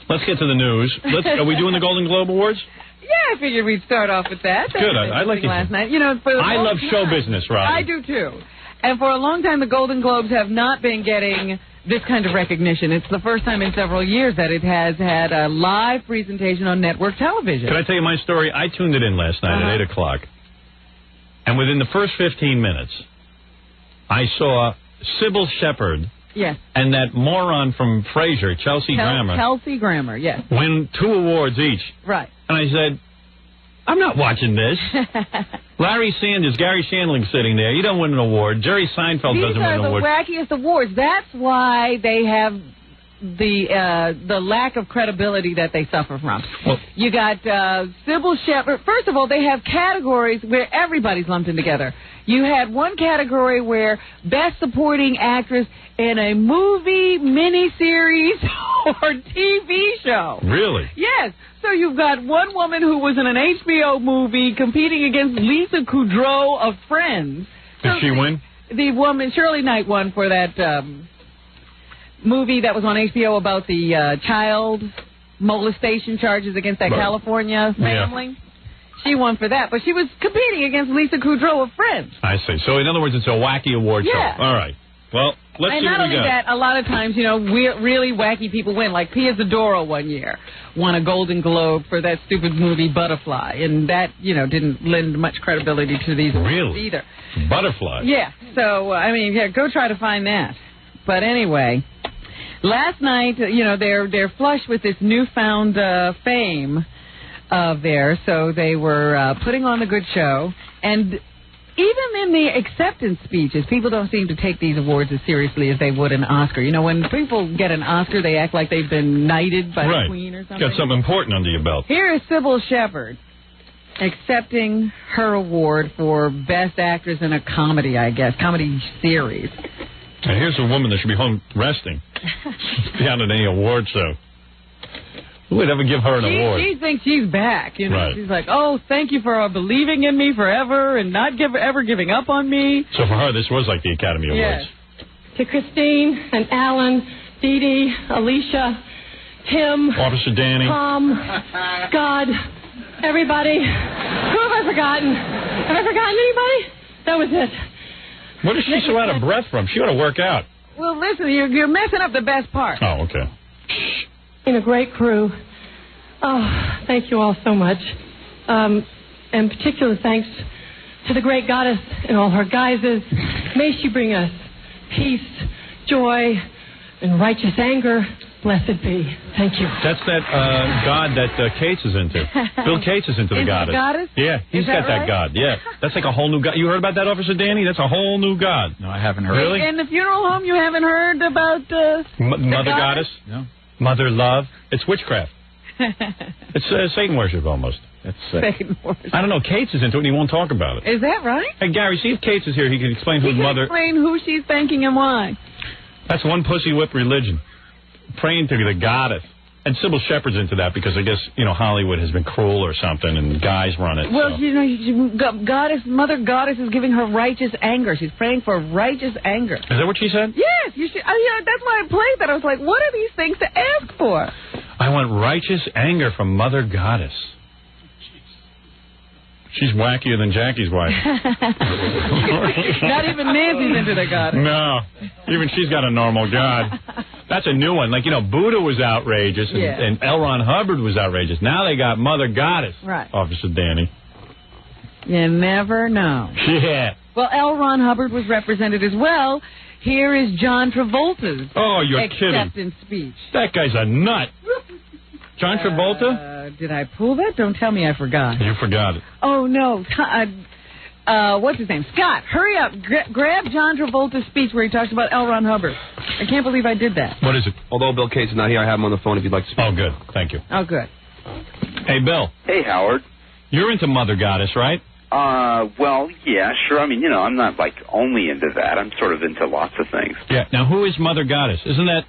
Let's get to the news. Are we doing the Golden Globe Awards? Yeah, I figured we'd start off with that. Good. I like it. Last night. You know, I love show business, Rob. I do, too. And for a long time, the Golden Globes have not been getting this kind of recognition. It's the first time in several years that it has had a live presentation on network television. Can I tell you my story? I tuned it in last night at 8 o'clock. And within the first 15 minutes, I saw Sybil Shepherd. Yes. And that moron from Frasier, Chelsea Grammer. Chelsea Grammer, yes. Win 2 awards each. Right. And I said, I'm not watching this. Larry Sanders, Gary Shandling sitting there. You don't win an award. Jerry Seinfeld doesn't win an award. These are the wackiest awards. That's why they have the lack of credibility that they suffer from. Well, you got Sybil Shepherd. First of all, they have categories where everybody's lumped in together. You had one category where Best Supporting Actress in a movie, miniseries, or TV show. Really? Yes. So you've got one woman who was in an HBO movie competing against Lisa Kudrow of Friends. Did she win? The woman, Shirley Knight, won for that movie that was on HBO about the child molestation charges against that California family. Yeah. She won for that, but she was competing against Lisa Kudrow of Friends. I see. So, in other words, it's a wacky award show. All right. Well, let's see what we got. And not only that, a lot of times, you know, really wacky people win. Like Pia Zadora one year won a Golden Globe for that stupid movie Butterfly, and that, you know, didn't lend much credibility to these awards either. Butterfly? Yeah. So, I mean, yeah, go try to find that. But anyway, last night, you know, they're flush with this newfound fame of theirs, so they were putting on a good show. And even in the acceptance speeches, people don't seem to take these awards as seriously as they would an Oscar. You know, when people get an Oscar, they act like they've been knighted by the Queen or something. Got something important under your belt. Here is Sybil Shepherd accepting her award for Best Actress in a comedy, I guess, comedy series. And here's a woman that should be home resting. Down at any award show. Who would ever give her an award? She thinks she's back. You know, right. She's like, oh, thank you for believing in me forever and not ever giving up on me. So for her, this was like the Academy Awards. Yes. To Christine and Alan, Dee Dee, Alicia, Tim, Officer Danny, Tom, God, everybody. Who have I forgotten? Have I forgotten anybody? That was it. What is she so out of breath from? She ought to work out. Well, listen, you're messing up the best part. Oh, okay. In a great crew. Oh, thank you all so much. And particular thanks to the great goddess in all her guises. May she bring us peace, joy, and righteous anger. Blessed be. Thank you. That's that god that Cates is into. Bill Cates is into the goddess. Goddess? Yeah, he's got that god. Yeah, that's like a whole new god. You heard about that, Officer Danny? That's a whole new god. No, I haven't heard. Really? In the funeral home, you haven't heard about Mother Goddess? No. Mother Love? It's witchcraft. It's Satan worship almost. It's Satan worship. I don't know. Cates is into it and he won't talk about it. Is that right? Hey, Gary, see if Cates is here. He can explain who Mother... explain who she's thanking and why. That's one pussy whip religion. Praying to the goddess. And Sybil Shepherd's into that because I guess, you know, Hollywood has been cruel or something and guys run it. Well, so. you know, Mother Goddess is giving her righteous anger. She's praying for righteous anger. Is that what she said? Yes. You should, that's why I played that. I was like, what are these things to ask for? I want righteous anger from Mother Goddess. She's wackier than Jackie's wife. Not even Nancy's into the goddess. No. Even she's got a normal god. That's a new one. Like, you know, Buddha was outrageous and L. Ron Hubbard was outrageous. Now they got Mother Goddess. Right. Officer Danny. You never know. Yeah. Well, L. Ron Hubbard was represented as well. Here is John Travolta's acceptance speech. That guy's a nut. John Travolta? Did I pull that? Don't tell me I forgot. You forgot it. Oh, no. What's his name? Scott, hurry up. Grab John Travolta's speech where he talks about L. Ron Hubbard. I can't believe I did that. What is it? Although Bill Cates is not here, I have him on the phone if you'd like to speak. Oh, good. Thank you. Oh, good. Hey, Bill. Hey, Howard. You're into Mother Goddess, right? Well, yeah, sure. I mean, you know, I'm not, like, only into that. I'm sort of into lots of things. Yeah. Now, who is Mother Goddess? Isn't that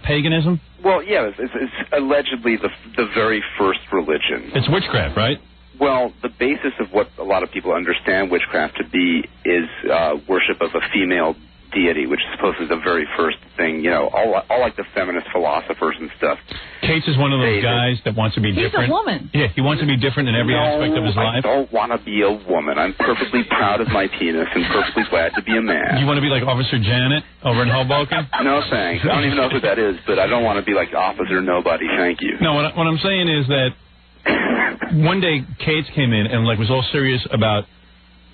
paganism? Well, yeah, it's allegedly the very first religion. It's witchcraft, right? Well, the basis of what a lot of people understand witchcraft to be is worship of a female deity, which is supposedly the very first thing, you know, all like the feminist philosophers and stuff. Cates is one of those guys that wants to be different. He's a woman. Yeah, he wants to be different in every aspect of his life. I don't want to be a woman. I'm perfectly proud of my penis and perfectly glad to be a man. You want to be like Officer Janet over in Hoboken? No, thanks. I don't even know who that is, but I don't want to be like Officer Nobody. Thank you. No, what I'm saying is that one day Cates came in and like was all serious about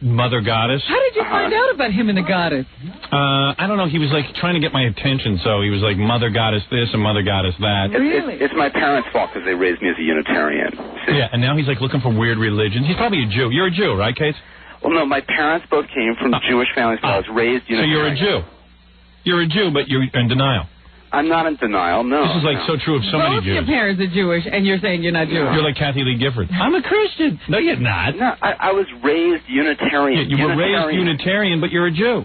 Mother Goddess. How did you find out about him and the goddess? I don't know. He was like trying to get my attention, so he was like Mother Goddess this and Mother Goddess that. Really? It's my parents' fault because they raised me as a Unitarian. Yeah, and now he's like looking for weird religions. He's probably a Jew. You're a Jew, right, Cates? Well, no, my parents both came from Jewish families, so I was raised Unitarian. So you're a Jew. You're a Jew, but you're in denial. I'm not in denial, no. This is like so true of so many Both Jews. your parents are Jewish, and you're saying you're not Jewish. You're like Kathy Lee Gifford. I'm a Christian. No, you're not. No, I was raised Unitarian. Yeah, you were raised Unitarian, but you're a Jew.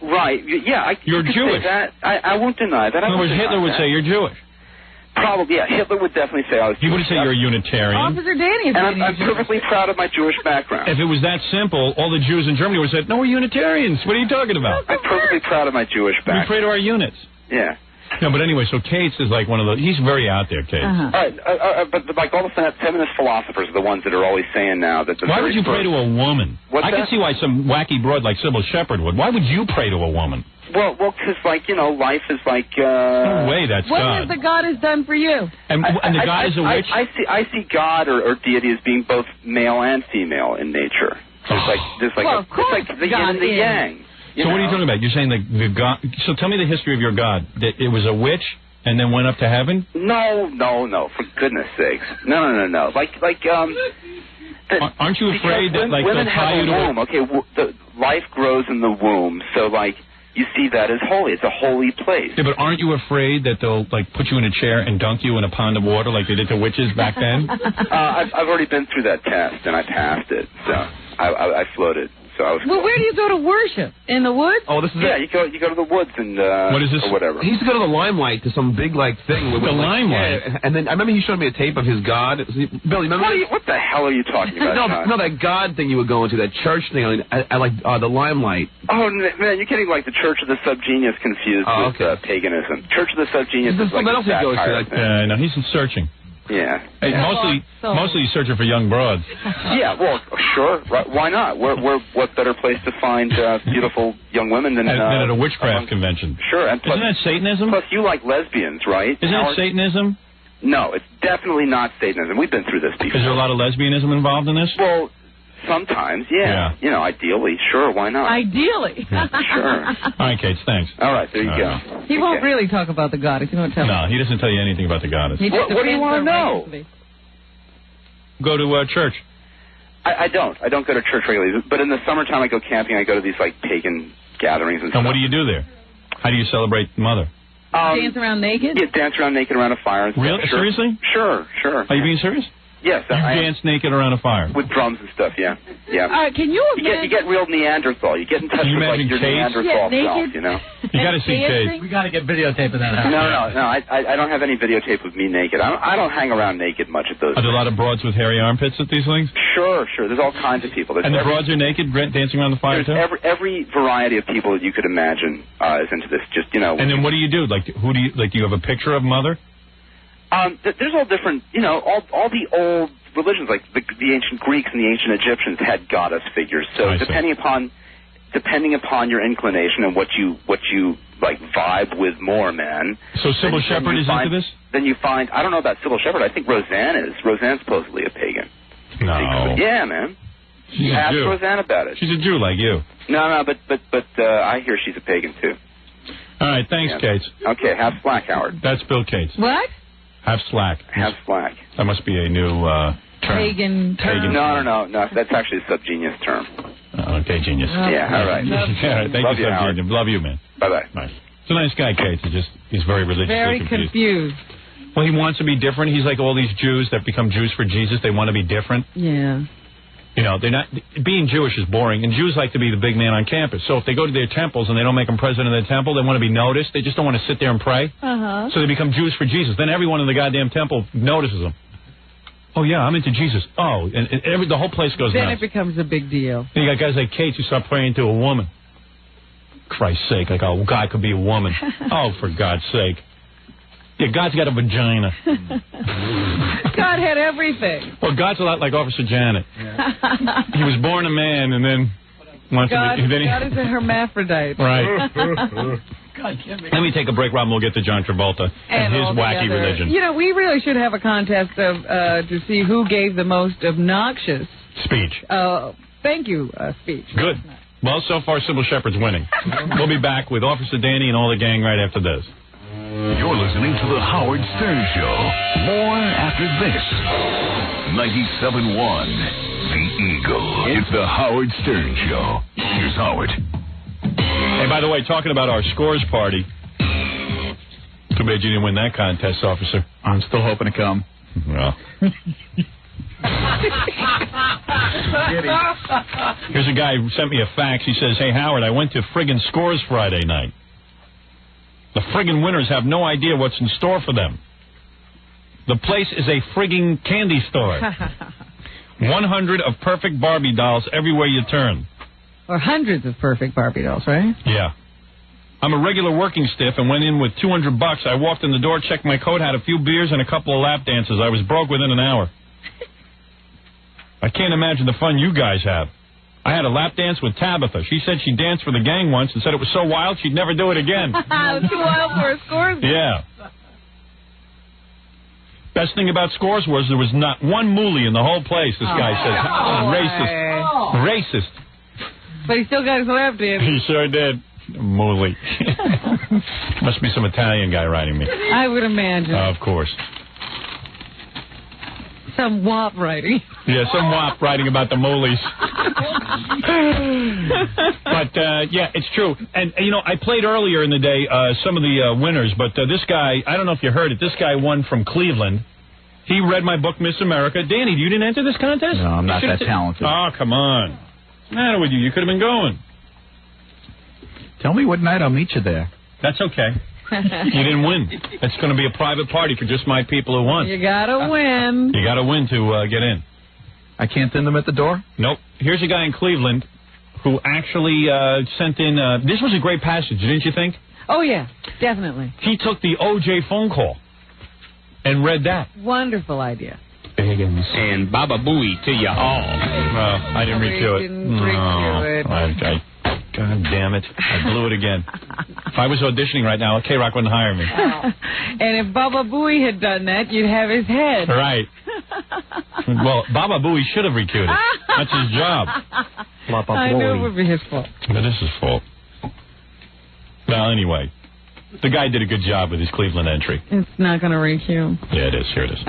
Right. Yeah, you're Jewish. Say that. I won't deny that. In other words, Hitler would say you're Jewish. Probably, yeah. Hitler would definitely say I was Jewish. He would say you're a Unitarian. Officer Danny is And I'm perfectly proud of my Jewish background. If it was that simple, all the Jews in Germany would have said, no, we're Unitarians. What are you talking about? I'm perfectly proud of my Jewish background. We pray to our units. Yeah. No, but anyway, so Cates is like one of those. He's very out there, Cates. All right, but like all the feminist philosophers are the ones that are always saying now that. Why would you pray to a woman? I can see why some wacky broad like Sybil Shepherd would. Why would you pray to a woman? Well, because like you know, life is like. No way, that's what God. has the goddess done for you? And the God is a witch. I see God or deity as being both male and female in nature. There's like well, it's like the yin and the yang. So what are you talking about? You're saying the God. So tell me the history of your God. That it was a witch and then went up to heaven? No. For goodness sakes. No. Aren't you afraid that like women they'll tie you to a womb? Okay, the life grows in the womb, so like you see that as holy. It's a holy place. Yeah, but aren't you afraid that they'll like put you in a chair and dunk you in a pond of water like they did to witches back then? I've already been through that test and I passed it, so I floated. So I was. Well, where do you go to worship? In the woods? Oh, this is you go to the woods and what is this? or whatever. He used to go to the Limelight to some big like thing. The Limelight. Yeah, and then I remember he showed me a tape of his God. Billy, remember? What the hell are you talking about? No, that God thing you were going to, that church thing. I like the Limelight. Oh man, you're getting like the Church of the Subgenius confused with paganism. Church of the Subgenius is like a satire thing. No, he's searching. Yeah. Hey, mostly he's searching for young broads. Yeah, well, sure. Right, why not? What better place to find beautiful young women than at a witchcraft convention? Sure. And plus, isn't that Satanism? Plus, you like lesbians, right? Isn't it Satanism? No, it's definitely not Satanism. We've been through this before. Is there a lot of lesbianism involved in this? Well, sometimes, yeah. You know, ideally, sure, why not? Ideally. Sure. All right, Kate, thanks. All right, there you go. He won't really talk about the goddess. He won't tell No, he doesn't tell you anything about the goddess. What do you want to know? Go to church. I don't. I don't go to church regularly. But in the summertime, I go camping. I go to these, like, pagan gatherings and stuff. And what do you do there? How do you celebrate Mother? Dance around naked? Yeah, dance around naked around a fire. And really? Stuff. Sure. Seriously? Sure. Are you being serious? Yes. You dance naked around a fire? With drums and stuff, yeah. Can you imagine? You get real Neanderthal. You get in touch with like, your Neanderthal self, you know? You got to see Kate. We got to get videotape of that out. No. I don't have any videotape of me naked. I don't hang around naked much at those. Are there a lot of broads with hairy armpits at these things? Sure. There's all kinds of people. And the broads are naked, dancing around the fire too? Every variety of people that you could imagine is into this. Just, you know. And then what do you do? Like, do you have a picture of Mother? There's all different, you know, all the old religions, like the ancient Greeks and the ancient Egyptians had goddess figures. So depending upon your inclination and what you like vibe with more, man. So Sybil Shepherd is into this? Then you find, I don't know about Sybil Shepherd. I think Roseanne is. Roseanne's supposedly a pagan. No. Yeah, man. She's a Ask Jew. Roseanne about it. She's a Jew like you. No, but I hear she's a pagan too. All right, thanks, Kate. Okay, have slack, Howard. That's Bill Cates. What? Have slack. Have slack. That must be a new term. Pagan term. No. That's actually a subgenius term. Okay, genius. Yeah, all right. Thank you, subgenius. Love you, man. Bye-bye. Nice. He's a nice guy, Cates. He's very religiously Very confused. Well, he wants to be different. He's like all these Jews that become Jews for Jesus. They want to be different. Yeah. You know, they're not. Being Jewish is boring, and Jews like to be the big man on campus. So if they go to their temples and they don't make them president of their temple, they want to be noticed. They just don't want to sit there and pray. So they become Jews for Jesus. Then everyone in the goddamn temple notices them. Oh yeah, I'm into Jesus. Oh, and the whole place goes then nuts. It becomes a big deal. And you got guys like Cates who start praying to a woman. Christ's sake, like a guy could be a woman. Oh, for God's sake. Yeah, God's got a vagina. God had everything. Well, God's a lot like Officer Janet. Yeah. He was born a man and then... God is a hermaphrodite. Right. Let me take a break, Rob, and we'll get to John Travolta and his wacky religion. You know, we really should have a contest of to see who gave the most obnoxious... Speech. Thank you, speech. Good. Well, so far, Sybil Shepherd's winning. We'll be back with Officer Danny and all the gang right after this. You're listening to The Howard Stern Show. More after this. 97.1 The Eagle. It's The Howard Stern Show. Here's Howard. Hey, by the way, talking about our scores party. Too bad you didn't win that contest, officer. I'm still hoping to come. Well. Here's a guy who sent me a fax. He says, hey, Howard, I went to friggin' Scores Friday night. The friggin' winners have no idea what's in store for them. The place is a friggin' candy store. 100 of perfect Barbie dolls everywhere you turn. Or hundreds of perfect Barbie dolls, right? Yeah. I'm a regular working stiff and went in with $200. I walked in the door, checked my coat, had a few beers and a couple of lap dances. I was broke within an hour. I can't imagine the fun you guys have. I had a lap dance with Tabitha. She said she danced for the gang once and said it was so wild she'd never do it again. It was too wild for a Scores. Yeah. Best thing about Scores was there was not one moolie in the whole place, this guy says. Racist. But he still got his lap dance. He sure did. Moolie. Must be some Italian guy writing me. I would imagine. Of course. Some wop writing. Yeah, some wop writing about the moolies. But, yeah, it's true. And, you know, I played earlier in the day some of the winners, but this guy, I don't know if you heard it, this guy won from Cleveland. He read my book, Miss America. Danny, you didn't enter this contest? No, I'm not that talented. Oh, come on. What's the matter with you? You could have been going. Tell me what night I'll meet you there. That's okay. You didn't win. It's going to be a private party for just my people who won. You got to win. You got to win to get in. I can't thin them at the door? Nope. Here's a guy in Cleveland who actually sent in... this was a great passage, didn't you think? Oh, yeah, definitely. He took the O.J. phone call and read that. Wonderful idea. Higgins. And Baba Booey to you all. Well, I didn't read to it. God damn it. I blew it again. If I was auditioning right now, K-Rock wouldn't hire me. And if Baba Booey had done that, you'd have his head. Right. Well, Baba Booey should have recruited. That's his job. I know it would be his fault. It is his fault. Well, anyway, the guy did a good job with his Cleveland entry. It's not going to recue. Yeah, it is. Here it is.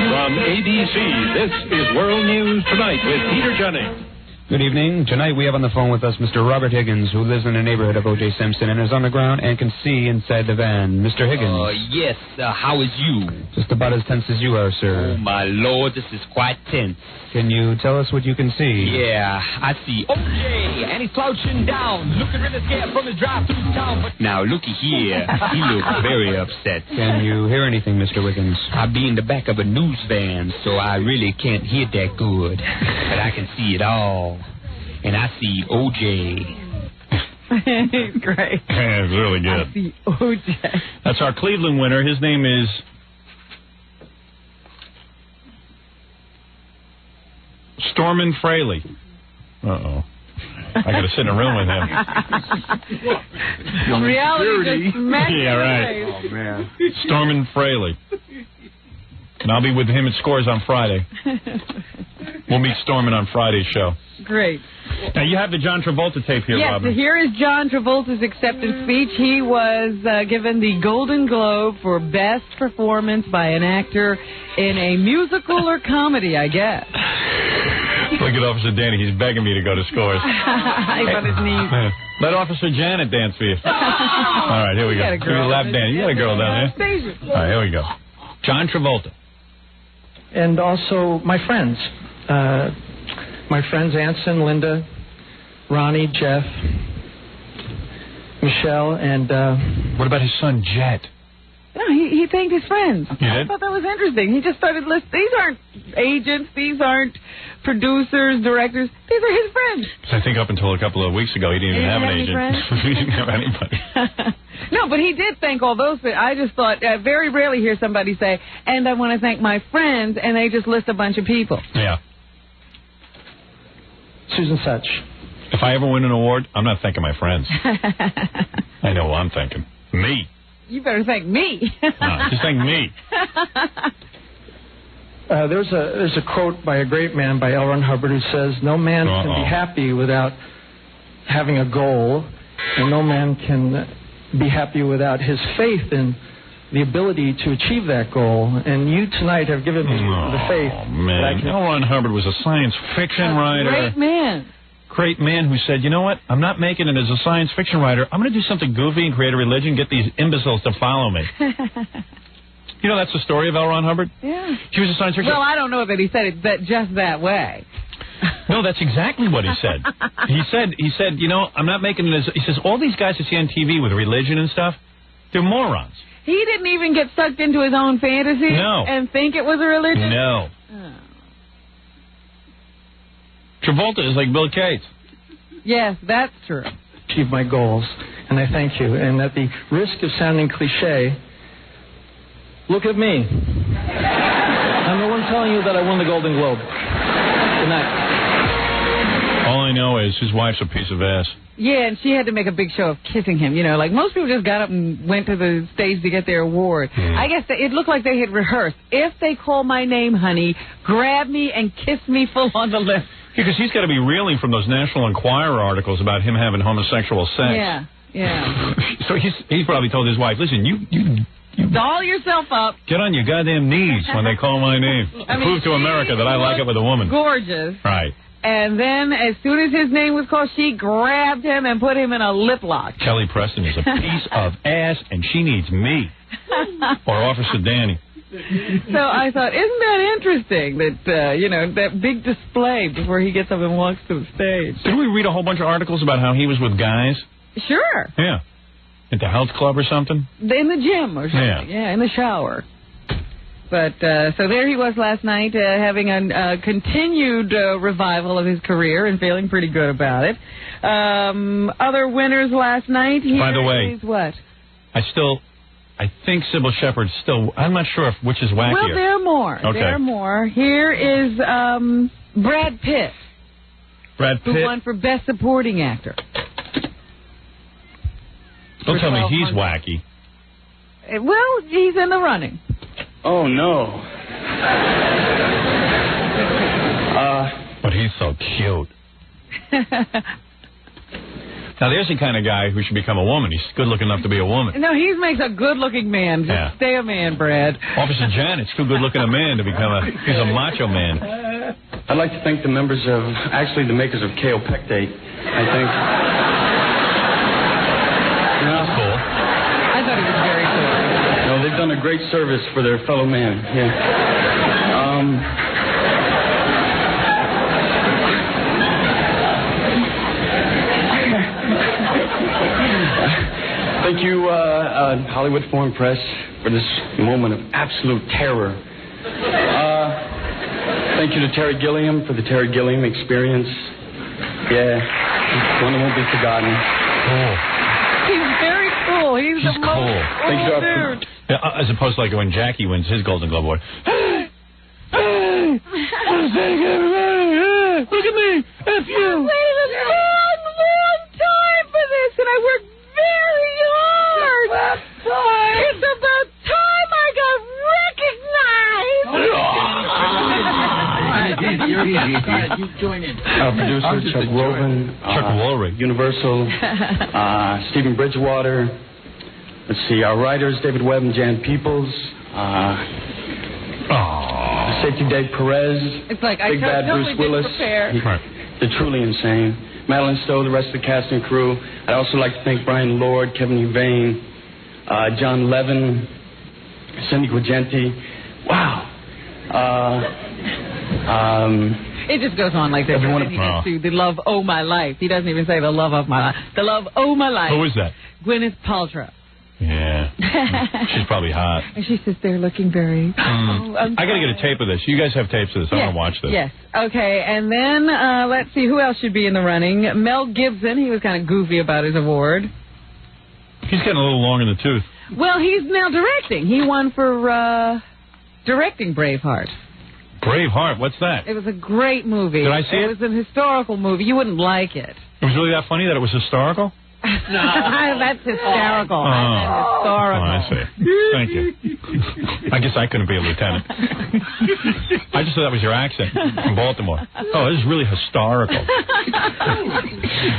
From ABC, this is World News Tonight with Peter Jennings. Good evening. Tonight we have on the phone with us Mr. Robert Higgins, who lives in the neighborhood of O.J. Simpson and is on the ground and can see inside the van. Mr. Higgins. Yes. How is you? Just about as tense as you are, sir. Oh, my Lord, this is quite tense. Can you tell us what you can see? Yeah, I see O.J., and he's slouching down, looking really scared from his drive through town. But now, looky here. He looks very upset. Can you hear anything, Mr. Wiggins? I be in the back of a news van, so I really can't hear that good. But I can see it all. And I see O.J. He's great. Yeah, it's really good. I see O.J. That's our Cleveland winner. His name is... Stormin Fraley. Uh-oh. I got to sit in a room with him. Reality just smacked yeah, right. Oh, man. Stormin Fraley. And I'll be with him at Scores on Friday. We'll meet Stormin on Friday's show. Great. Now, you have the John Travolta tape here, yes, Robin. Yes, here is John Travolta's acceptance speech. He was given the Golden Globe for Best Performance by an Actor in a Musical or Comedy, I guess. Look at Officer Danny. He's begging me to go to Scores. He's on his knees. Let Officer Janet dance for you. All right, here we go. Give me a lap dance. You got a girl down there. All right, here we go. John Travolta. And also my friends. My friends Anson, Linda, Ronnie, Jeff, Michelle, and... What about his son, Jet? No, he thanked his friends. I thought that was interesting. He just started listing. These aren't agents. These aren't producers, directors. These are his friends. I think up until a couple of weeks ago, he didn't even have an agent. He didn't have anybody. No, but he did thank all those. But I just thought, very rarely hear somebody say, and I want to thank my friends, and they just list a bunch of people. Yeah. Susan Such. If I ever win an award, I'm not thanking my friends. I know who I'm thanking. Me. You better thank me. No, just thank me. There's a quote by a great man, by L. Ron Hubbard, who says, "No man can be happy without having a goal, and no man can be happy without his faith in the ability to achieve that goal." And you tonight have given me the faith. Oh, man. L. Ron Hubbard was a science fiction writer. Great man. Great man who said, you know what, I'm not making it as a science fiction writer. I'm going to do something goofy and create a religion, get these imbeciles to follow me. You know, that's the story of L. Ron Hubbard? Yeah. He was a science fiction... Well, I don't know that he said it just that way. No, that's exactly what he said. He said, you know, I'm not making it as... He says, all these guys that see on TV with religion and stuff, they're morons. He didn't even get sucked into his own fantasy and think it was a religion? No. Oh. Travolta is like Bill Gates. Yes, that's true. Achieve my goals, and I thank you. And at the risk of sounding cliche, look at me. I'm the one telling you that I won the Golden Globe. Good night. All I know is his wife's a piece of ass. Yeah, and she had to make a big show of kissing him. You know, like most people just got up and went to the stage to get their award. I guess it looked like they had rehearsed. If they call my name, honey, grab me and kiss me full on the lips. Because he's got to be reeling from those National Enquirer articles about him having homosexual sex. Yeah, yeah. So he's probably told his wife, listen, you doll yourself up. Get on your goddamn knees when they call my name. Prove to America that I like it with a woman. Gorgeous. Right. And then, as soon as his name was called, she grabbed him and put him in a lip lock. Kelly Preston is a piece of ass, and she needs me. Or Officer Danny. So I thought, isn't that interesting that, you know, that big display before he gets up and walks to the stage? Didn't we read a whole bunch of articles about how he was with guys? Sure. Yeah. At the health club or something? In the gym or something. Yeah, in the shower. But, so there he was last night, having a continued revival of his career and feeling pretty good about it. Other winners last night. By the way, what? I think Sybil Shepherd's still... I'm not sure which is wackier. Well, there are more. Okay. There are more. Here is Brad Pitt. Brad Pitt? Who won for Best Supporting Actor. Don't tell me he's wacky. Well, he's in the running. Oh, no. But he's so cute. Now, there's the kind of guy who should become a woman. He's good looking enough to be a woman. No, he makes a good-looking man. Just stay a man, Brad. Officer Janet's too good-looking a man to become he's a macho man. I'd like to thank the members of, actually the makers of KO Pectate. I think. That's cool. I thought it was very cool. No, they've done a great service for their fellow man. Yeah. Thank you, Hollywood Foreign Press, for this moment of absolute terror. Thank you to Terry Gilliam for the Terry Gilliam experience. Yeah, one that won't be forgotten. Cool. He's very cool. He's the most cool. Thank you, dude. As opposed to like when Jackie wins his Golden Globe Award. Hey! Hey! Look at me! F you! I waited a long time for this, and I worked very hard. It's about time I got recognized. You join in. Producer Chuck Woven. Chuck Woolrich. Universal. Stephen Bridgewater. Let's see. Our writers, David Webb and Jan Peoples. Safety Dave Perez. It's like Big Bad Bruce Willis. The Truly Insane. Madeline Stowe, the rest of the cast and crew. I'd also like to thank Brian Lord, Kevin Huvane, John Levin, Cindy Guagenti. Wow. It just goes on like this. Everyone, he gets to the love, oh my life. He doesn't even say the love of my life. The love, oh my life. Who is that? Gwyneth Paltrow. Yeah. She's probably hot. And she sits there looking very... I got to get a tape of this. You guys have tapes of this. I want to watch this. Yes. Okay, and then let's see, who else should be in the running? Mel Gibson. He was kind of goofy about his award. He's getting a little long in the tooth. Well, he's now directing. He won for directing Braveheart. Braveheart? What's that? It was a great movie. Did I see it? It was a historical movie. You wouldn't like it. It was really that funny that it was historical? No. That's hysterical. Oh. Historical. I see. Thank you. I guess I couldn't be a lieutenant. I just thought that was your accent from Baltimore. Oh, this is really historical. All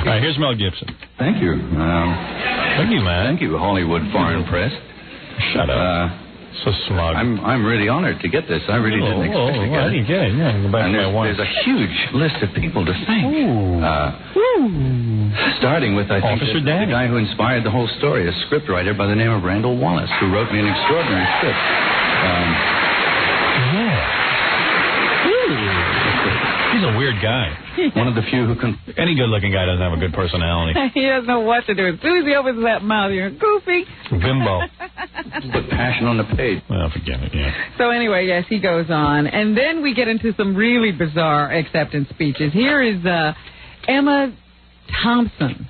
right, here's Mel Gibson. Thank you. Thank you, man. Thank you, Hollywood Foreign Press. Shut up. So smug. I'm really honored to get this. I really didn't expect to get it. Yeah, go back and to my wife. there's a huge list of people to thank. Starting with, I think, the guy who inspired the whole story, a scriptwriter by the name of Randall Wallace, who wrote me an extraordinary script. He's a weird guy. One of the few who can... Any good-looking guy doesn't have a good personality. He doesn't know what to do. As soon as he opens that mouth, you're goofy. Bimbo. Put passion on the page. Well, forget it, yeah. So anyway, yes, he goes on. And then we get into some really bizarre acceptance speeches. Here is Emma Thompson,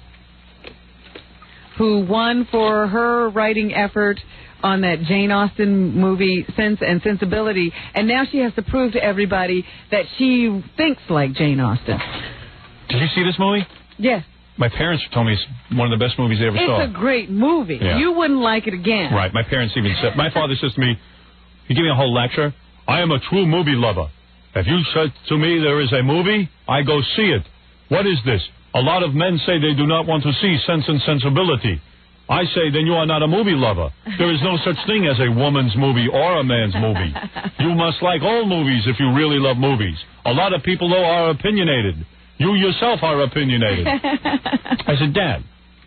who won for her writing effort on that Jane Austen movie, Sense and Sensibility, and now she has to prove to everybody that she thinks like Jane Austen. Did you see this movie? Yes. My parents told me it's one of the best movies they ever saw. It's a great movie. Yeah. You wouldn't like it again. Right. My parents even said, my father says to me, he gave me a whole lecture, I am a true movie lover. If you said to me there is a movie, I go see it. What is this? A lot of men say they do not want to see Sense and Sensibility. I say, then you are not a movie lover. There is no such thing as a woman's movie or a man's movie. You must like all movies if you really love movies. A lot of people, though, are opinionated. You yourself are opinionated. I said, Dad,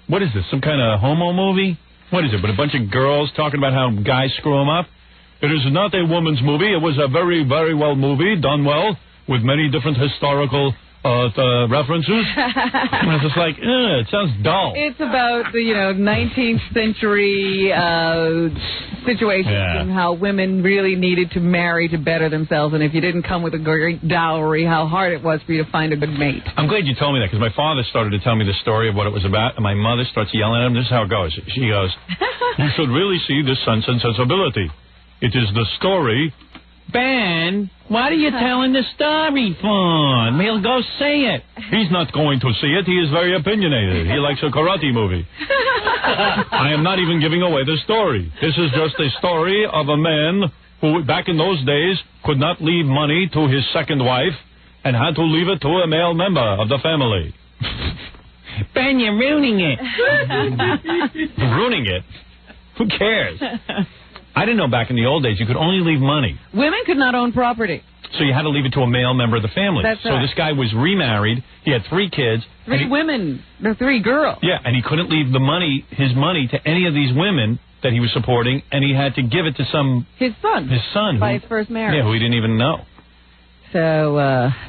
what is this, some kind of homo movie? What is it, but a bunch of girls talking about how guys screw them up? It is not a woman's movie. It was a very, very well movie, done well, with many different historical references. And it's just like, it sounds dull. It's about the 19th century situations and how women really needed to marry to better themselves, and if you didn't come with a great dowry, how hard it was for you to find a good mate. I'm glad you told me that, because my father started to tell me the story of what it was about, and my mother starts yelling at him. This is how it goes. She goes, you should really see this Sense and Sensibility. It is the story... Ben, what are you telling the story for? He'll go see it. He's not going to see it. He is very opinionated. He likes a karate movie. I am not even giving away the story. This is just a story of a man who, back in those days, could not leave money to his second wife and had to leave it to a male member of the family. Ben, you're ruining it. Ruining it? Who cares? I didn't know back in the old days you could only leave money. Women could not own property. So you had to leave it to a male member of the family. That's so right. this guy was remarried. He had 3 kids. 3 women. They're 3 girls. Yeah, and he couldn't leave his money to any of these women that he was supporting, and he had to give it to his son. His son. By his first marriage. Yeah, who he didn't even know. So,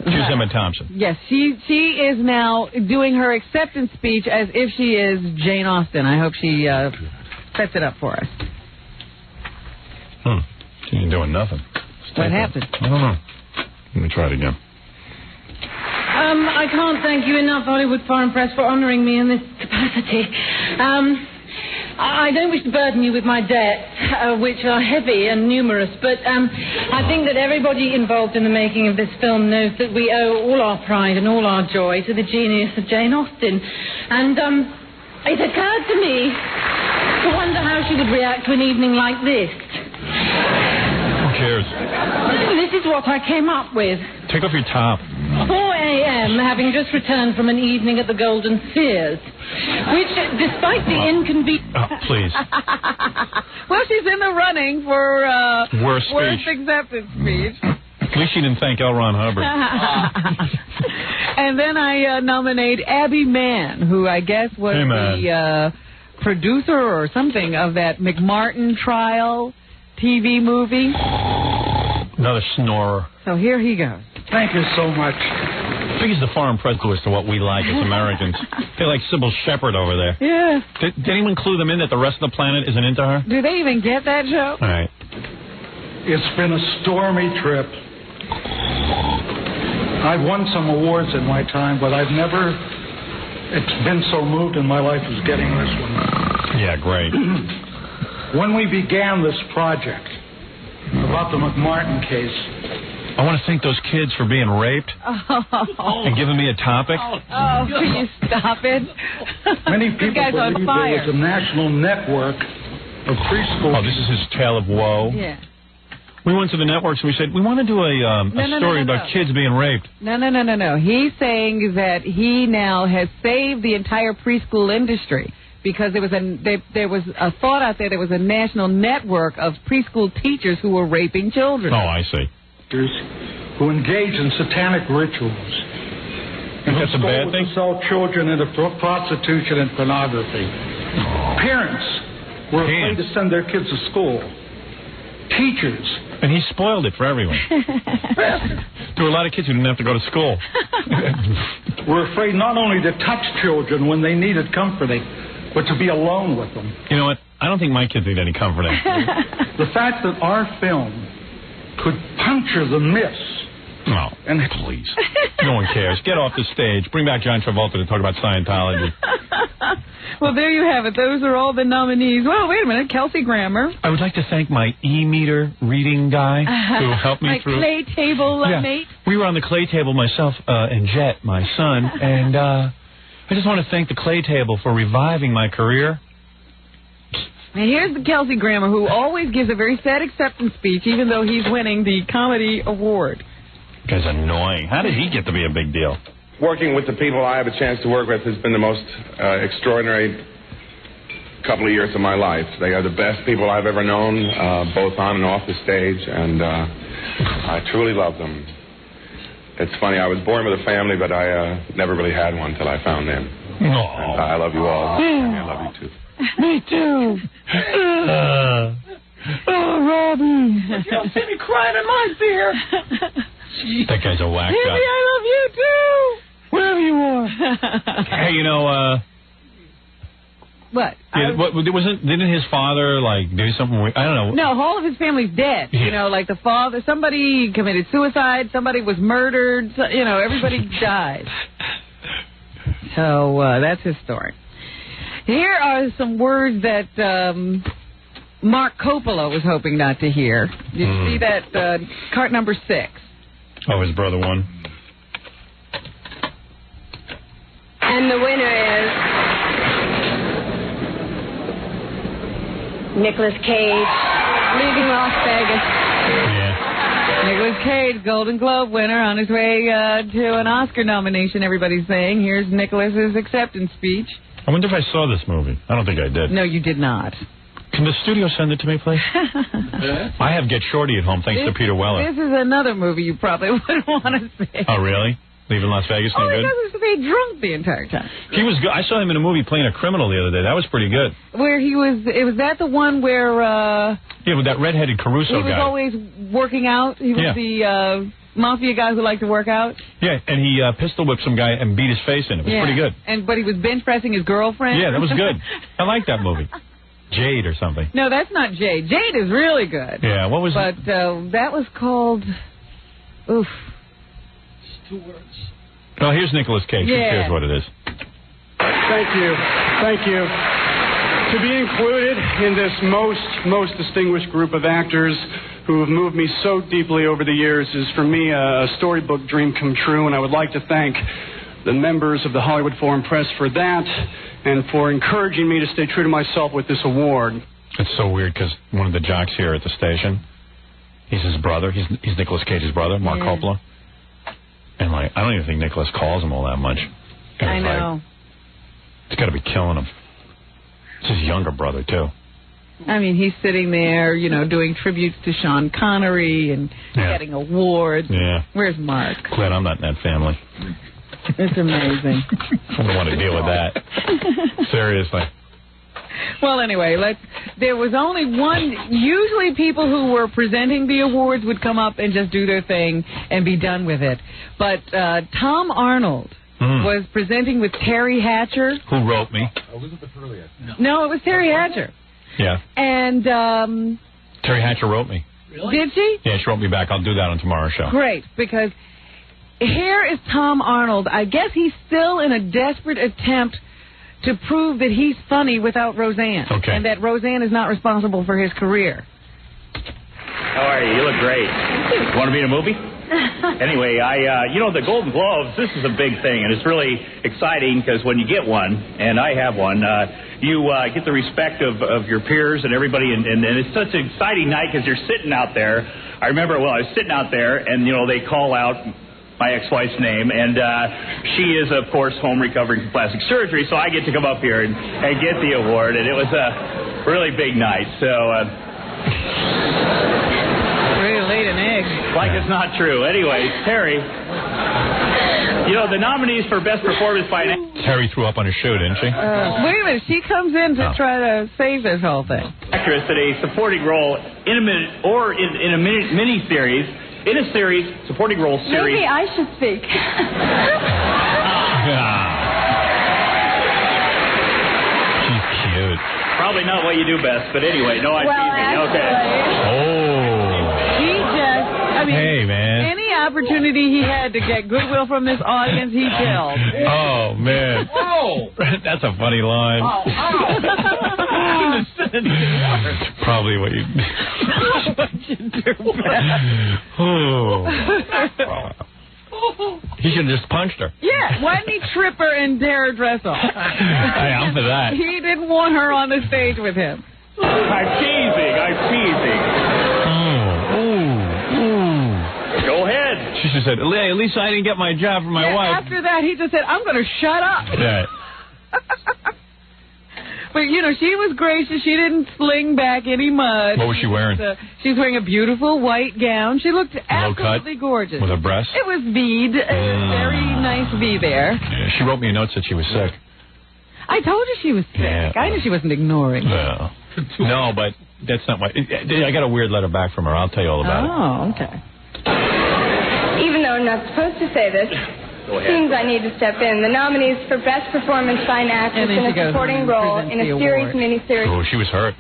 here's Emma Thompson. Yes, she is now doing her acceptance speech as if she is Jane Austen. I hope she sets it up for us. She ain't doing nothing. What happened? I don't know. Let me try it again. I can't thank you enough, Hollywood Foreign Press, for honouring me in this capacity. I don't wish to burden you with my debts, which are heavy and numerous, but I think that everybody involved in the making of this film knows that we owe all our pride and all our joy to the genius of Jane Austen. And it occurred to me to wonder how she would react to an evening like this. Who cares? This is what I came up with. Take off your top. 4 a.m., having just returned from an evening at the Golden Spheres, which, despite the inconvenience... please. Well, she's in the running for worst acceptance speech. At least she didn't thank L. Ron Hubbard. And then I nominate Abby Mann, who I guess was the producer or something of that McMartin trial TV movie. Another snorer. So here he goes. Thank you so much. I think he's the foreign press as to what we like as Americans. They're like Sybil Shepherd over there. Yeah. Did anyone clue them in that the rest of the planet isn't into her? Do they even get that joke? All right. It's been a stormy trip. I've won some awards in my time, but I've never been so moved in my life as getting this one. Yeah, great. When we began this project about the McMartin case, I want to thank those kids for being raped and giving me a topic. Oh, can you stop it? Many people guy's on believe fire. there was a national network of preschool... Oh, this is his tale of woe. Yeah. We went to the networks and we said, we want to do a story about kids being raped. No. He's saying that he now has saved the entire preschool industry because there was a thought out there was a national network of preschool teachers who were raping children. Oh, I see. Who engage in satanic rituals. And that's a bad thing? To sell children into prostitution and pornography. Parents were afraid to send their kids to school. Teachers. And he spoiled it for everyone. There were a lot of kids who didn't have to go to school. We're afraid not only to touch children when they needed comforting, but to be alone with them. You know what? I don't think my kids need any comforting. The fact that our film could puncture the myths. No, and please. No one cares. Get off the stage. Bring back John Travolta to talk about Scientology. Well, there you have it. Those are all the nominees. Well, wait a minute. Kelsey Grammer. I would like to thank my e-meter reading guy who helped me through. My clay table mate. We were on the clay table, myself and Jet, my son, and I just want to thank the clay table for reviving my career. And here's the Kelsey Grammer, who always gives a very sad acceptance speech, even though he's winning the comedy award. Guy's annoying. How did he get to be a big deal? Working with the people I have a chance to work with has been the most extraordinary couple of years of my life. They are the best people I've ever known, both on and off the stage, and I truly love them. It's funny, I was born with a family, but I never really had one until I found them. And I love you all. I love you, too. Me too. Robbie. You don't see me crying in my beer. That guy's a whack Timmy, job. I love you too. Wherever you are. Hey, you know, what? Yeah, didn't his father, like, do something weird? I don't know. No, all of his family's dead. Yeah. You know, like the father, somebody committed suicide, somebody was murdered, you know, everybody died. So, that's his story. Here are some words that Mark Coppola was hoping not to hear. Did you see that cart number 6? Oh, his brother won. And the winner is Nicolas Cage, leaving Las Vegas. Yeah. Nicolas Cage, Golden Globe winner, on his way to an Oscar nomination, everybody's saying. Here's Nicolas's acceptance speech. I wonder if I saw this movie. I don't think I did. No, you did not. Can the studio send it to me, please? I have Get Shorty at home, thanks to Peter Weller. This is another movie you probably wouldn't want to see. Oh, really? Leaving Las Vegas, no good? He doesn't stay drunk the entire time. He was good. I saw him in a movie playing a criminal the other day. That was pretty good. Where he was, was that the one where... yeah, with that redheaded Caruso guy. He was always working out. He was the mafia guy who liked to work out. Yeah, and he pistol whipped some guy and beat his face in. It was pretty good. But he was bench pressing his girlfriend. Yeah, that was good. I like that movie. Jade or something. No, that's not Jade. Jade is really good. Yeah, what was it? But that was called... Oof. It's 2 words. Oh, here's Nicolas Cage. Yeah. Who cares what it is? Thank you. Thank you. To be included in this most distinguished group of actors who have moved me so deeply over the years is, for me, a storybook dream come true, and I would like to thank the members of the Hollywood Foreign Press for that and for encouraging me to stay true to myself with this award. It's so weird because one of the jocks here at the station, he's his brother. He's Nicolas Cage's brother, Mark Coppola. And, like, I don't even think Nicholas calls him all that much. And I know. Like, it's got to be killing him. It's his younger brother, too. I mean, he's sitting there, you know, doing tributes to Sean Connery and getting awards. Yeah. Where's Mark? Glad I'm not in that family. It's amazing. I don't want to deal with that. Seriously. Well, anyway, there was only one. Usually people who were presenting the awards would come up and just do their thing and be done with it. But Tom Arnold was presenting with Terry Hatcher. Who wrote me? Elizabeth Hurley. No, it was Terry Hatcher. Yeah. And Terry Hatcher wrote me. Really? Did she? Yeah, she wrote me back. I'll do that on tomorrow's show. Great, because here is Tom Arnold. I guess he's still in a desperate attempt to prove that he's funny without Roseanne. Okay. And that Roseanne is not responsible for his career. How are you? You look great. Want to be in a movie? Anyway, the Golden Globes, this is a big thing, and it's really exciting because when you get one, and I have one, you get the respect of your peers and everybody, and it's such an exciting night because you're sitting out there. I remember, I was sitting out there, and, they call out my ex-wife's name, and she is, of course, home recovering from plastic surgery, so I get to come up here and get the award, and it was a really big night, so... Really laid an egg. Like it's not true. Anyway, Terry, the nominees for Best Performance by an... Terry threw up on her shoe, didn't she? Wait a minute, she comes in to try to save this whole thing. Actress in a supporting role in a minute, or in a mini-series, in a series, supporting role series... Maybe I should speak. She's cute. Probably not what you do best, but anyway, no, I'm teasing. Okay. He just, hey, man. Any opportunity he had to get goodwill from this audience, he killed. Oh, man. Whoa! That's a funny line. Probably what you do. He should have just punched her. Yeah, why didn't he trip her and tear her dress off? Hey, I'm for that. He didn't want her on the stage with him. I'm teasing. Go ahead. She just said, at least I didn't get my job from my wife. After that, he just said, I'm going to shut up. Yeah. But, she was gracious. She didn't sling back any mud. What was she wearing? She was wearing a beautiful white gown. She looked absolutely gorgeous. With her breasts? It was V'd. Very nice V there. Yeah, she wrote me a note that she was sick. I told you she was sick. Yeah. I knew she wasn't ignoring. No. No, but that's not what... I got a weird letter back from her. I'll tell you all about it. Oh, okay. Even though I'm not supposed to say this, seems I need to step in. The nominees for Best Performance by an Actress in a Supporting Role in a Series, Miniseries... Oh, she was hurt.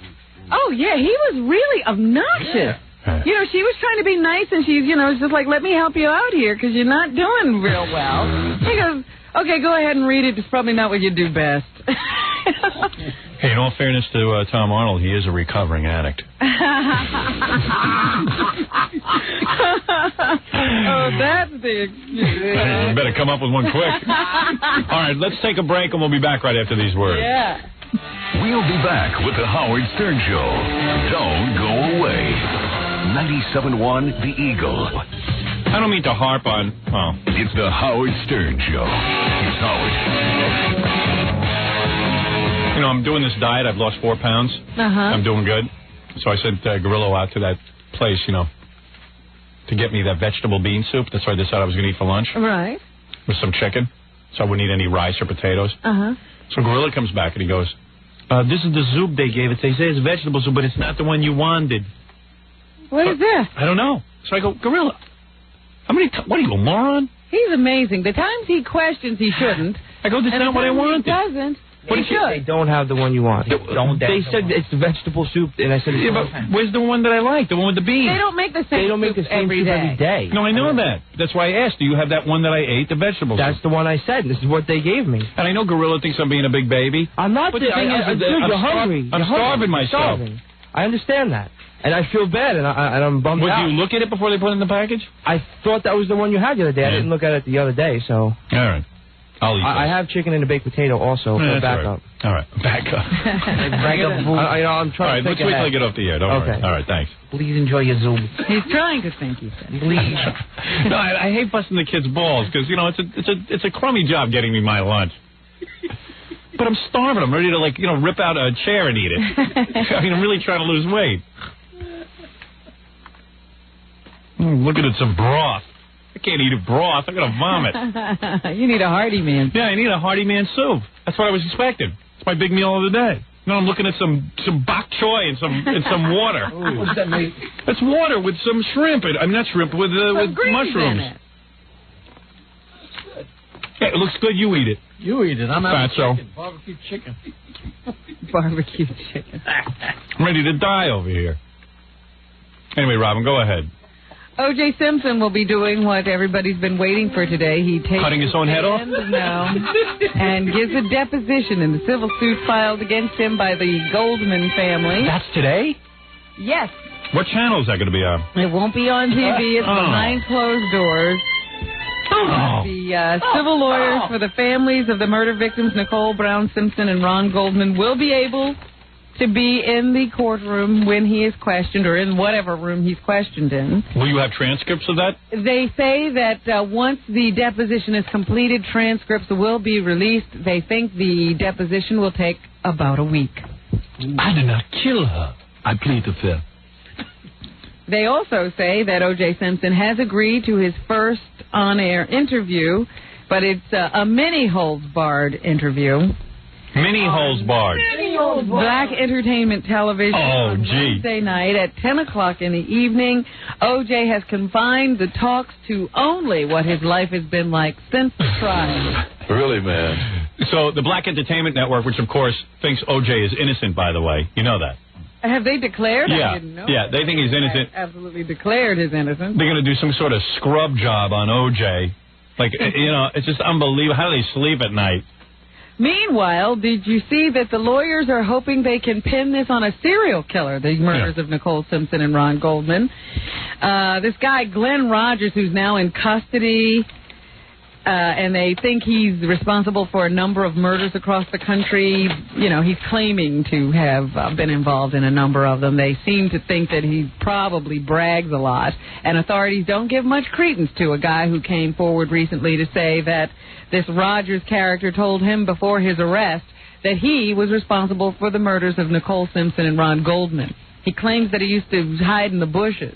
Oh, yeah, he was really obnoxious. Yeah. She was trying to be nice, and she's, just like, let me help you out here, because you're not doing real well. He goes, okay, go ahead and read it. It's probably not what you do best. Hey, in all fairness to Tom Arnold, he is a recovering addict. Oh, that's the excuse. You better come up with one quick. All right, let's take a break, and we'll be back right after these words. Yeah. We'll be back with the Howard Stern Show. Don't go away. 97.1 The Eagle. I don't mean to harp on... Well, it's the Howard Stern Show. It's Howard. I'm doing this diet. I've lost 4 pounds. I'm doing good. So I sent Gorillo out to that place, to get me that vegetable bean soup. That's what I decided I was going to eat for lunch. Right. With some chicken. So I wouldn't eat any rice or potatoes. So Gorilla comes back and he goes, this is the soup they gave it. They say it's vegetable soup, but it's not the one you wanted. What is this? I don't know. So I go, Gorilla, what are you, a moron? He's amazing. The times he questions, he shouldn't. I go, this is not what I wanted. He doesn't. What they don't have the one you want. They said it's the vegetable soup, and I said, but where's the one that I like? The one with the beans? They don't make the same soup every day. No, I know that. That's why I asked. Do you have that one that I ate, the vegetable soup? That's the one I said. This is what they gave me. And I know Gorilla thinks I'm being a big baby. I'm not. But the thing is, you're hungry. I'm starving myself. I understand that. And I feel bad, and I'm bummed out. Would you look at it before they put it in the package? I thought that was the one you had the other day. I didn't look at it the other day, so... All right. I'll eat I have chicken and a baked potato also for backup. All right. Backup. I'm trying to think let's wait till I get off the air. Don't worry. All right, thanks. Please enjoy your Zoom. He's trying to think, he said. Please. No, I hate busting the kids' balls because, it's a crummy job getting me my lunch. But I'm starving. I'm ready to, rip out a chair and eat it. I'm really trying to lose weight. Look at it, some broth. I can't eat a broth. I'm going to vomit. You need a hearty man. Yeah, I need a hearty man soup. That's what I was expecting. It's my big meal of the day. No, I'm looking at some bok choy and some water. What's that mean? That's water with some shrimp. I mean, not shrimp, with mushrooms. Yeah, it looks good. You eat it. You eat it. I'm having Fatso. chicken. Barbecue chicken. Barbecue chicken. I'm ready to die over here. Anyway, Robin, go ahead. O.J. Simpson will be doing what everybody's been waiting for today. He takes cutting his own head off? No, and gives a deposition in the civil suit filed against him by the Goldman family. That's today? Yes. What channel is that going to be on? It won't be on TV. It's behind closed doors. The civil lawyers for the families of the murder victims, Nicole Brown Simpson and Ron Goldman, will be able to be in the courtroom when he is questioned, or in whatever room he's questioned in. Will you have transcripts of that? They say that once the deposition is completed, transcripts will be released. They think the deposition will take about a week. I did not kill her. I plead the fifth. They also say that O.J. Simpson has agreed to his first on-air interview, but it's a mini-holds-barred interview. Mini-holds-barred. Black Entertainment Television on Wednesday night at 10 o'clock in the evening. O.J. has confined the talks to only what his life has been like since the trial. Really, man? So the Black Entertainment Network, which, of course, thinks O.J. is innocent, by the way. You know that. Have they declared? Yeah. I didn't know. Yeah, they think he's innocent. Absolutely declared his innocence. They're going to do some sort of scrub job on O.J. Like, you know, it's just unbelievable. How do they sleep at night? Meanwhile, did you see that the lawyers are hoping they can pin this on a serial killer, the murders of Nicole Simpson and Ron Goldman? This guy, Glenn Rogers, who's now in custody, and they think he's responsible for a number of murders across the country. You know, he's claiming to have been involved in a number of them. They seem to think that he probably brags a lot, and authorities don't give much credence to a guy who came forward recently to say that this Rogers character told him before his arrest that he was responsible for the murders of Nicole Simpson and Ron Goldman. He claims that he used to hide in the bushes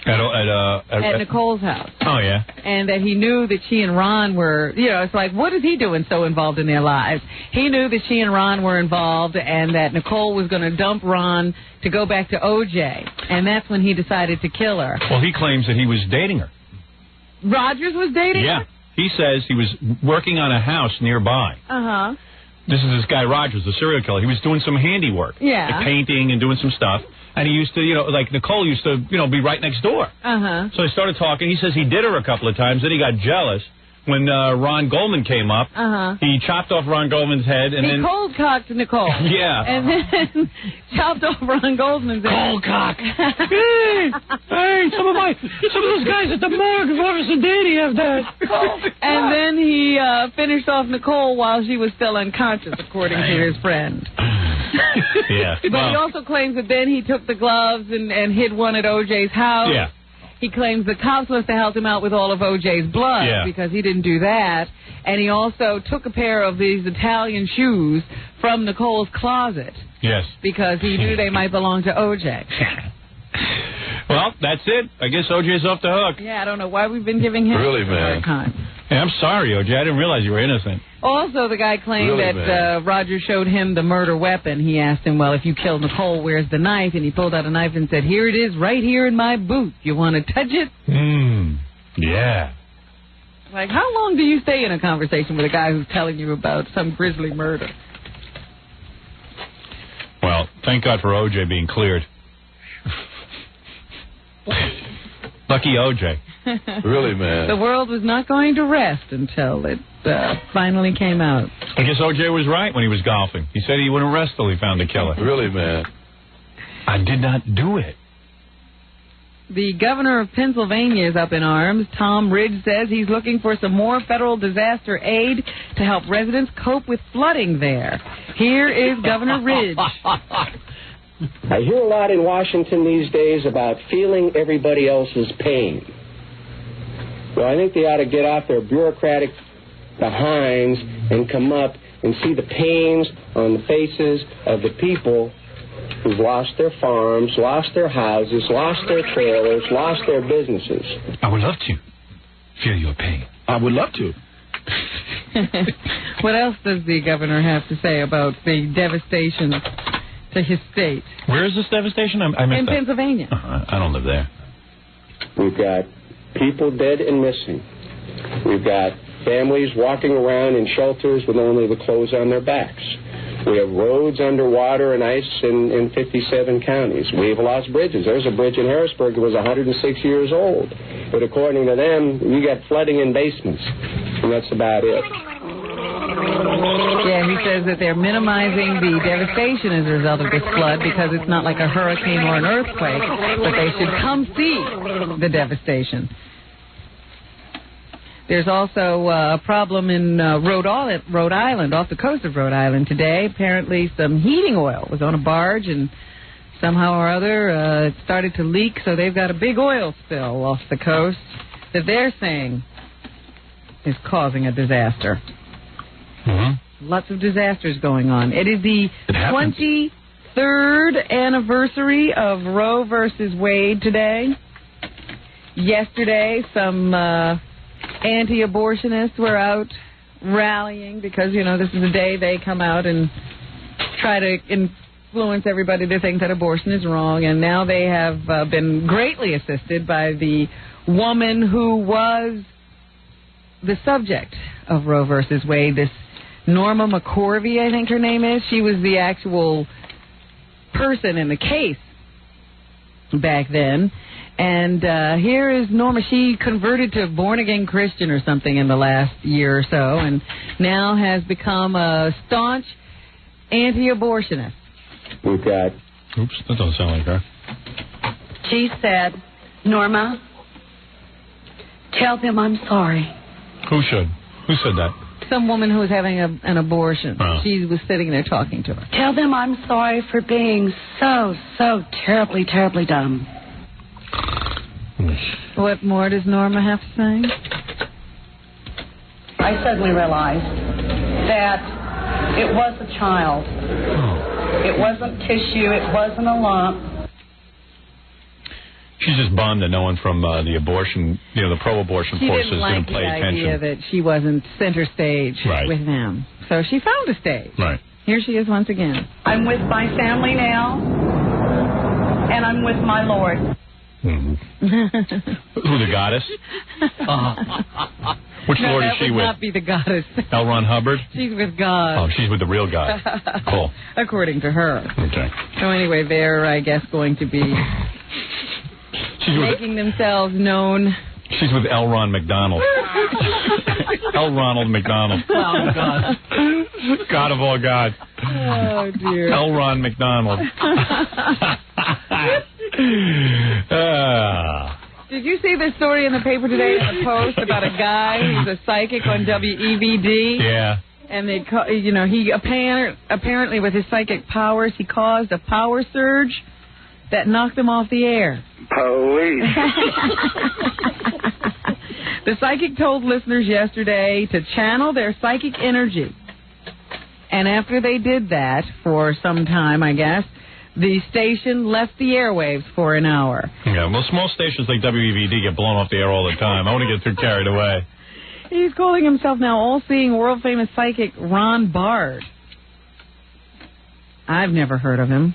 at Nicole's house. Oh, yeah. And that he knew that she and Ron were, you know, it's like, what is he doing so involved in their lives? He knew that she and Ron were involved and that Nicole was going to dump Ron to go back to O.J. And that's when he decided to kill her. Well, he claims that he was dating her. Rogers was dating her? He says he was working on a house nearby. Uh-huh. This is this guy Rogers, the serial killer. He was doing some handiwork. Yeah. Like painting and doing some stuff. And he used to, you know, like Nicole used to, you know, be right next door. Uh-huh. So they started talking. He says he did her a couple of times. Then he got jealous. When Ron Goldman came up, he chopped off Ron Goldman's head. And he cold-cocked Nicole. Yeah. And then chopped off Ron Goldman's head. Cold-cock. Hey, some of those guys at the morgue of Officer Danny have that. And then he finished off Nicole while she was still unconscious, according to his friend. Yeah. But he also claims that then he took the gloves and hid one at O.J.'s house. Yeah. He claims the cops must have helped him out with all of O.J.'s blood because he didn't do that. And he also took a pair of these Italian shoes from Nicole's closet. Yes. Because he knew they might belong to O.J. Well, that's it. I guess O.J.'s off the hook. Yeah, I don't know why we've been giving him Really, a hard man. time. Hey, I'm sorry, O.J. I didn't realize you were innocent. Also, the guy claimed that Roger showed him the murder weapon. He asked him, well, if you killed Nicole, where's the knife? And he pulled out a knife and said, here it is, right here in my boot. You want to touch it? Yeah. Like, how long do you stay in a conversation with a guy who's telling you about some grisly murder? Well, thank God for O.J. being cleared. Lucky O.J. Really, man. The world was not going to rest until it finally came out. I guess O.J. was right when he was golfing. He said he wouldn't rest till he found the killer. Really, man. I did not do it. The governor of Pennsylvania is up in arms. Tom Ridge says he's looking for some more federal disaster aid to help residents cope with flooding there. Here is Governor Ridge. I hear a lot in Washington these days about feeling everybody else's pain. Well, I think they ought to get off their bureaucratic behinds and come up and see the pains on the faces of the people who've lost their farms, lost their houses, lost their trailers, lost their businesses. I would love to feel your pain. I would love to. What else does the governor have to say about the devastation to his state? Where is this devastation? I missed in that. Pennsylvania. I don't live there. We've got people dead and missing. We've got families walking around in shelters with only the clothes on their backs. We have roads underwater and ice in 57 counties. We've lost bridges. There's a bridge in Harrisburg that was 106 years old. But according to them, you got flooding in basements. And that's about it. Yeah, he says that they're minimizing the devastation as a result of this flood because it's not like a hurricane or an earthquake, but they should come see the devastation. There's also a problem in Rhode Island, off the coast of Rhode Island today. Apparently some heating oil was on a barge, and somehow or other it started to leak, so they've got a big oil spill off the coast that they're saying is causing a disaster. Mm-hmm. Lots of disasters going on. It is the 23rd anniversary of Roe versus Wade today. Yesterday, some anti-abortionists were out rallying because, you know, this is the day they come out and try to influence everybody to think that abortion is wrong. And now they have been greatly assisted by the woman who was the subject of Roe versus Wade, this Norma McCorvey, I think her name is. She was the actual person in the case back then. And here is Norma. She converted to born-again Christian or something in the last year or so, and now has become a staunch anti-abortionist. We've got... Oops, that doesn't sound like her. She said, Norma, tell them I'm sorry. Who should? Who said that? Some woman who was having an abortion. Oh. She was sitting there talking to her. Tell them I'm sorry for being so terribly, terribly dumb. What more does Norma have to say? I suddenly realized that it was a child. It wasn't tissue. It wasn't a lump. She's just bummed that no one from the abortion, the pro-abortion forces didn't pay attention. She didn't like the idea that she wasn't center stage with them. So she found a stage. Right. Here she is once again. I'm with my family now, and I'm with my Lord. Mm-hmm. Who, the goddess? Which Lord is she with? That would not be the goddess. L. Ron Hubbard? She's with God. Oh, she's with the real God. Cool. According to her. Okay. So anyway, they're, I guess, going to be making themselves known. She's with L. Ron McDonald. L. Ronald McDonald. Oh, God. God of all gods. Oh, dear. L. Ron McDonald. Did you see this story in the paper today in the Post about a guy who's a psychic on WEVD? Yeah. And they, he apparently with his psychic powers, he caused a power surge that knocked him off the air. Police. The psychic told listeners yesterday to channel their psychic energy. And after they did that for some time, I guess, the station left the airwaves for an hour. Yeah, well, small stations like WEVD get blown off the air all the time. I want to get too carried away. He's calling himself now all-seeing, world-famous psychic Ron Bard. I've never heard of him.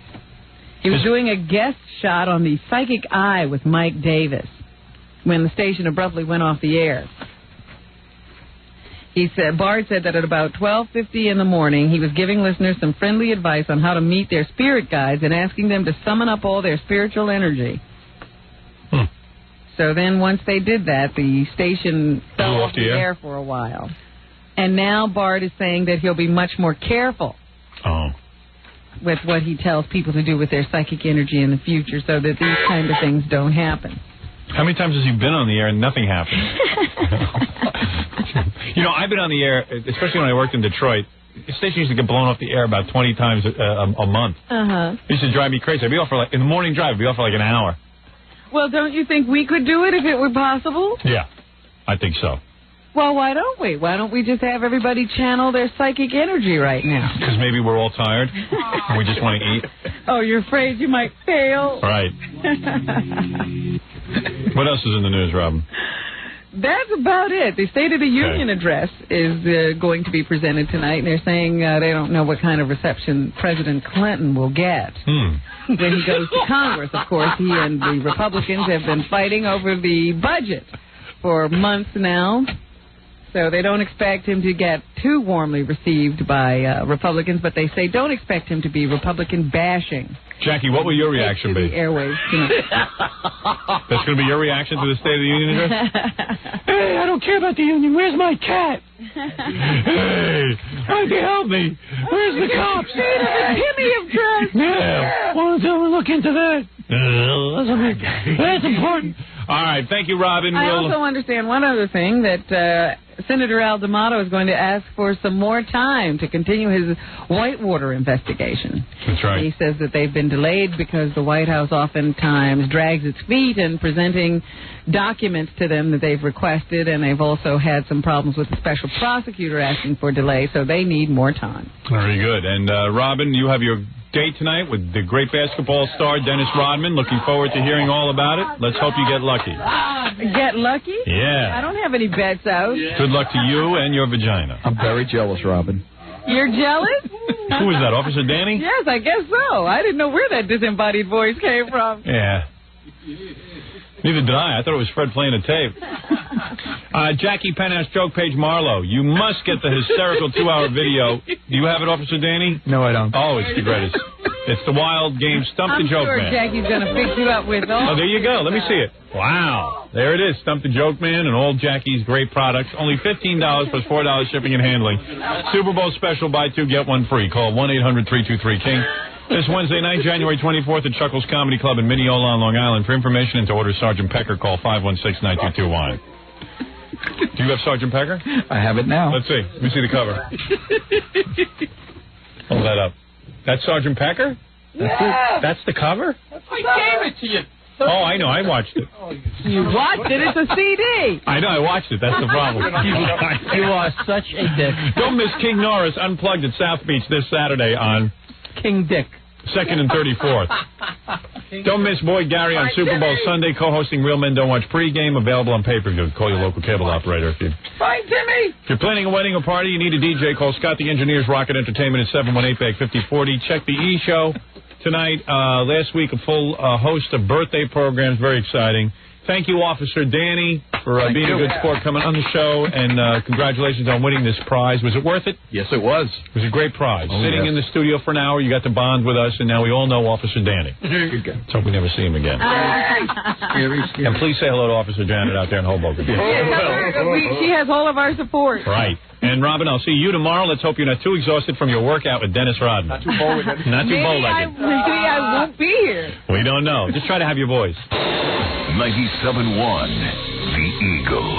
He was doing a guest shot on the Psychic Eye with Mike Davis when the station abruptly went off the air. Bard said that at about 12:50 in the morning, he was giving listeners some friendly advice on how to meet their spirit guides and asking them to summon up all their spiritual energy. So then once they did that, the station fell off the air for a while. And now Bard is saying that he'll be much more careful with what he tells people to do with their psychic energy in the future so that these kind of things don't happen. How many times has he been on the air and nothing happened? I've been on the air, especially when I worked in Detroit. The station used to get blown off the air about 20 times a month. It used to drive me crazy. I'd be off in the morning drive, I'd be off for like an hour. Well, don't you think we could do it if it were possible? Yeah, I think so. Well, why don't we? Why don't we just have everybody channel their psychic energy right now? Because maybe we're all tired and we just want to eat. Oh, you're afraid you might fail? Right. What else is in the news, Robin? That's about it. The State of the Union address is going to be presented tonight, and they're saying they don't know what kind of reception President Clinton will get when he goes to Congress. Of course, he and the Republicans have been fighting over the budget for months now, so they don't expect him to get too warmly received by Republicans, but they say don't expect him to be Republican bashing. Jackie, what will your reaction be? The airwaves tonight. That's going to be your reaction to the State of the Union address? Hey, I don't care about the union. Where's my cat? Hey, why can't you help me? Where's the cops? State of the Timmy address. Yeah. Why don't you look into that? That's important. All right, thank you, Robin. I also understand one other thing, that Senator Al D'Amato is going to ask for some more time to continue his Whitewater investigation. That's right. He says that they've been delayed because the White House oftentimes drags its feet in presenting documents to them that they've requested, and they've also had some problems with the special prosecutor asking for delay, so they need more time. Very good. And, Robin, you have your date tonight with the great basketball star Dennis Rodman. Looking forward to hearing all about it. Let's hope you get lucky. Get lucky? Yeah. I don't have any bets out. Good luck to you and your vagina. I'm very jealous, Robin. You're jealous? Who is that, Officer Danny? Yes, I guess so. I didn't know where that disembodied voice came from. Yeah. Neither did I. I thought it was Fred playing a tape. Jackie Penthouse joke page Marlowe. You must get the hysterical 2-hour video. Do you have it, Officer Danny? No, I don't. Oh, it's the greatest. It's the wild game Stump the Joke Man. I'm sure Jackie's going to fix you up with all. Oh, there you go. Let me see it. Wow. There it is. Stump the Joke Man and all Jackie's great products. Only $15 plus $4 shipping and handling. Super Bowl special, buy two, get one free. Call 1-800-323-KING. This Wednesday night, January 24th at Chuckles Comedy Club in Mineola on Long Island. For information and to order Sergeant Pecker, call 516-9221. Do you have Sergeant Pecker? I have it now. Let's see. Let me see the cover. Hold that up. That's Sergeant Pecker? Yeah. That's the cover? I gave it to you. Oh, I know. I watched it. You watched it? It's a CD. I know. I watched it. That's the problem. You are such a dick. Don't miss King Norris Unplugged at South Beach this Saturday on King Dick. 2nd and 34th. Don't miss Boyd Gary on Super Bowl Sunday, co-hosting Real Men Don't Watch pregame, available on pay-per-view. Call your local cable operator if you... Fine, Timmy! If you're planning a wedding or party, you need a DJ, call Scott the Engineer's Rocket Entertainment at 718-5040. Check the E-Show tonight. Last week, a full host of birthday programs. Very exciting. Thank you, Officer Danny, for being a good sport coming on the show, and congratulations on winning this prize. Was it worth it? Yes, it was. It was a great prize. Sitting in the studio for an hour, you got to bond with us, and now we all know Officer Danny. Let's hope we never see him again. And please say hello to Officer Janet out there in Hoboken. She has all of our support. Right. And, Robin, I'll see you tomorrow. Let's hope you're not too exhausted from your workout with Dennis Rodman. Not too bow-legged. Not too bow-legged. Maybe I won't be here. We don't know. Just try to have your voice. 97.1 The Eagle.